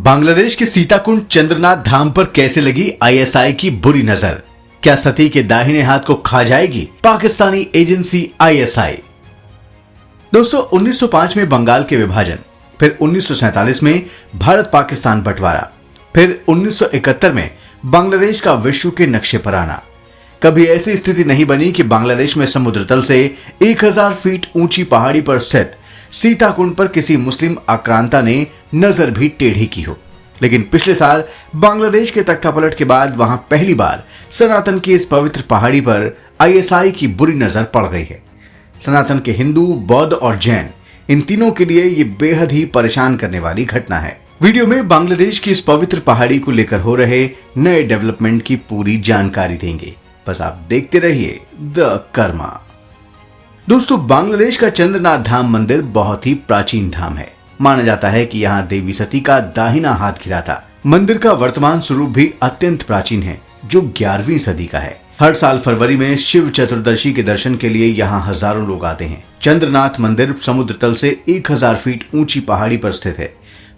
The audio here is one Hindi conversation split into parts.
बांग्लादेश के सीताकुंड चंद्रनाथ धाम पर कैसे लगी आईएसआई की बुरी नजर। क्या सती के दाहिने हाथ को खा जाएगी पाकिस्तानी एजेंसी आईएसआई। दोस्तों 1905 में बंगाल के विभाजन, फिर 1947 में भारत पाकिस्तान बंटवारा, फिर 1971 में बांग्लादेश का विश्व के नक्शे पर आना। कभी ऐसी स्थिति नहीं बनी कि बांग्लादेश में समुद्र तल से 1000 फीट ऊंची पहाड़ी पर स्थित सीताकुंड पर किसी मुस्लिम आक्रांता ने नजर भी टेढ़ी की हो। लेकिन पिछले साल बांग्लादेश के तख्तापलट के बाद वहां पहली बार सनातन की इस पवित्र पहाड़ी पर आईएसआई की बुरी नजर पड़ गई है। सनातन के हिंदू, बौद्ध और जैन, इन तीनों के लिए ये बेहद ही परेशान करने वाली घटना है। वीडियो में बांग्लादेश की इस पवित्र पहाड़ी को लेकर हो रहे नए डेवलपमेंट की पूरी जानकारी देंगे। बस आप देखते रहिए द कर्मा। दोस्तों बांग्लादेश का चंद्रनाथ धाम मंदिर बहुत ही प्राचीन धाम है। माना जाता है कि यहाँ देवी सती का दाहिना हाथ गिरा था। मंदिर का वर्तमान स्वरूप भी अत्यंत प्राचीन है, जो 11वीं सदी का है। हर साल फरवरी में शिव चतुर्दशी के दर्शन के लिए यहाँ हजारों लोग आते हैं। चंद्रनाथ मंदिर समुद्र तल से 1000 फीट ऊंची पहाड़ी पर स्थित है।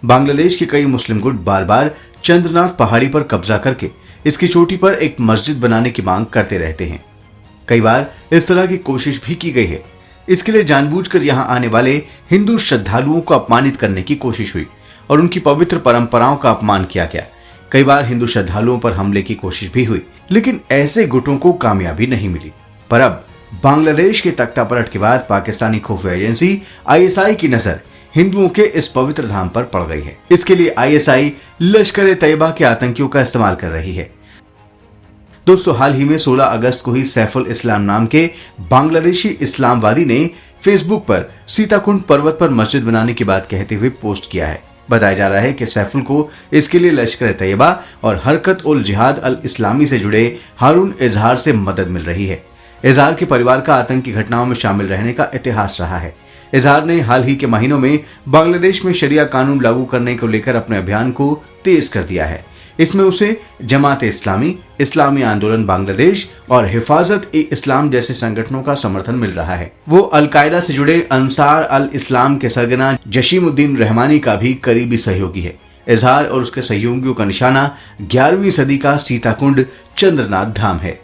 बांग्लादेश के कई मुस्लिम गुट बार बार चंद्रनाथ पहाड़ी पर कब्जा करके इसकी चोटी पर एक मस्जिद बनाने की मांग करते रहते हैं। कई बार इस तरह की कोशिश भी की गई है। इसके लिए जानबूझकर यहां आने वाले हिंदू श्रद्धालुओं को अपमानित करने की कोशिश हुई और उनकी पवित्र परंपराओं का अपमान किया गया। कई बार हिंदू श्रद्धालुओं पर हमले की कोशिश भी हुई, लेकिन ऐसे गुटों को कामयाबी नहीं मिली। पर अब बांग्लादेश के तख्तापलट के बाद पाकिस्तानी खुफिया एजेंसी आईएसआई की नजर हिंदुओं के इस पवित्र धाम पर पड़ गई है। इसके लिए आईएसआई लश्कर तैयबा के आतंकियों का इस्तेमाल कर रही है। दोस्तों हाल ही में 16 अगस्त को ही सैफुल इस्लाम नाम के बांग्लादेशी इस्लामवादी ने फेसबुक पर सीताकुंड पर्वत पर मस्जिद बनाने की बात कहते हुए पोस्ट किया है। बताया जा रहा है कि सैफुल को इसके लिए लश्कर तैयबा और हरकत उल जिहाद अल इस्लामी से जुड़े हारून इजहार से मदद मिल रही है। इजहार के परिवार का आतंकी घटनाओं में शामिल रहने का इतिहास रहा है। इजहार ने हाल ही के महीनों में बांग्लादेश में शरिया कानून लागू करने को लेकर अपने अभियान को तेज कर दिया है। इसमें उसे जमात इस्लामी, इस्लामी आंदोलन बांग्लादेश और हिफाजत ए इस्लाम जैसे संगठनों का समर्थन मिल रहा है। वो अल-कायदा से जुड़े अंसार अल इस्लाम के सरगना जशीमुद्दीन रहमानी का भी करीबी सहयोगी है। इजहार और उसके सहयोगियों का निशाना 11वीं सदी का सीताकुंड चंद्रनाथ धाम है।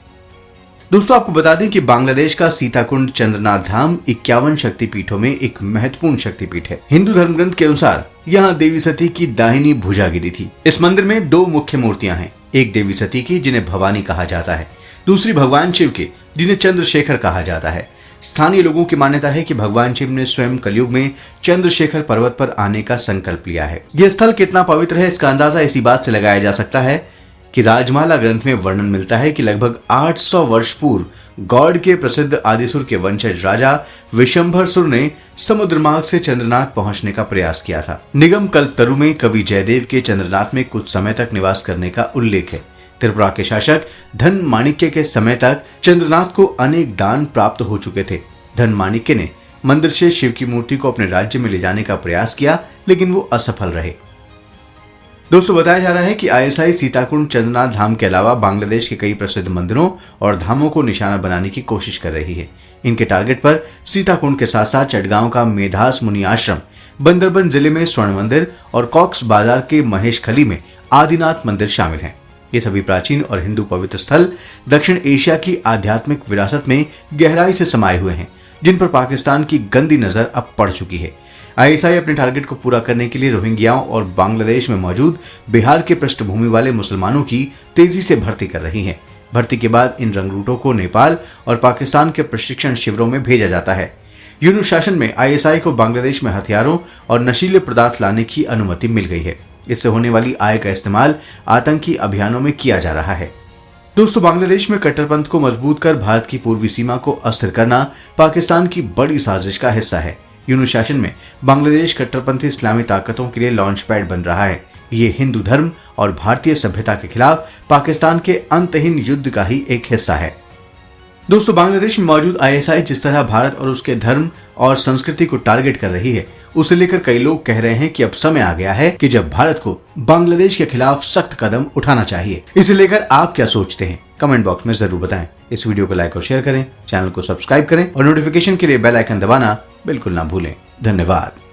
दोस्तों आपको बता दें कि बांग्लादेश का सीताकुंड चंद्रनाथ धाम 51 शक्तिपीठों में एक महत्वपूर्ण शक्तिपीठ है। हिंदू धर्म ग्रंथ के अनुसार यहाँ देवी सती की दाहिनी भुजा गिरी थी। इस मंदिर में 2 मुख्य मूर्तियां हैं, एक देवी सती की जिन्हें भवानी कहा जाता है, दूसरी भगवान शिव की जिन्हें चंद्रशेखर कहा जाता है। स्थानीय लोगों की मान्यता है कि भगवान शिव ने स्वयं कलयुग में चंद्रशेखर पर्वत पर आने का संकल्प लिया है। यह स्थल कितना पवित्र है इसका अंदाजा इसी बात से लगाया जा सकता है कि राजमाला ग्रंथ में वर्णन मिलता है कि लगभग 800 वर्ष पूर्व गौड़ के प्रसिद्ध आदिसुर के वंशज राजा विशंभरसुर ने समुद्र मार्ग से चंद्रनाथ पहुंचने का प्रयास किया था। निगम कल्पतरु में कवि जयदेव के चंद्रनाथ में कुछ समय तक निवास करने का उल्लेख है। त्रिपुरा के शासक धन माणिक्य के समय तक चंद्रनाथ को अनेक दान प्राप्त हो चुके थे। धन माणिक्य ने मंदिर से शिव की मूर्ति को अपने राज्य में ले जाने का प्रयास किया, लेकिन वो असफल रहे। दोस्तों बताया जा रहा है कि आईएसआई सीताकुंड चंद्रनाथ धाम के अलावा बांग्लादेश के कई प्रसिद्ध मंदिरों और धामों को निशाना बनाने की कोशिश कर रही है। इनके टारगेट पर सीताकुंड के साथ साथ चटगांव का मेधास मुनि आश्रम, बंदरबन जिले में स्वर्ण मंदिर और कॉक्स बाजार के महेश खली में आदिनाथ मंदिर शामिल हैं। ये सभी प्राचीन और हिंदू पवित्र स्थल दक्षिण एशिया की आध्यात्मिक विरासत में गहराई से समाये हुए हैं, जिन पर पाकिस्तान की गंदी नजर अब पड़ चुकी है। आईएसआई अपने टारगेट को पूरा करने के लिए रोहिंग्याओं और बांग्लादेश में मौजूद बिहार के पृष्ठभूमि वाले मुसलमानों की तेजी से भर्ती कर रही है। भर्ती के बाद इन रंगरूटों को नेपाल और पाकिस्तान के प्रशिक्षण शिविरों में भेजा जाता है। यूनूस शासन में आईएसआई को बांग्लादेश में हथियारों और नशीले पदार्थ लाने की अनुमति मिल गई है। इससे होने वाली आय का इस्तेमाल आतंकी अभियानों में किया जा रहा है। दोस्तों बांग्लादेश में कट्टरपंथ को मजबूत कर भारत की पूर्वी सीमा को अस्थिर करना पाकिस्तान की बड़ी साजिश का हिस्सा है। यूनूस शासन में बांग्लादेश कट्टरपंथी इस्लामी ताकतों के लिए लॉन्च पैड बन रहा है। ये हिंदू धर्म और भारतीय सभ्यता के खिलाफ पाकिस्तान के अंतहीन युद्ध का ही एक हिस्सा है। दोस्तों बांग्लादेश में मौजूद आईएसआई जिस तरह भारत और उसके धर्म और संस्कृति को टारगेट कर रही है, उसे लेकर कई लोग कह रहे हैं कि अब समय आ गया है कि जब भारत को बांग्लादेश के खिलाफ सख्त कदम उठाना चाहिए। इसे लेकर आप क्या सोचते हैं कमेंट बॉक्स में जरूर बताएं। इस वीडियो को लाइक और शेयर करें, चैनल को सब्सक्राइब करें और नोटिफिकेशन के लिए बेल आइकन दबाना बिल्कुल ना भूलें। धन्यवाद।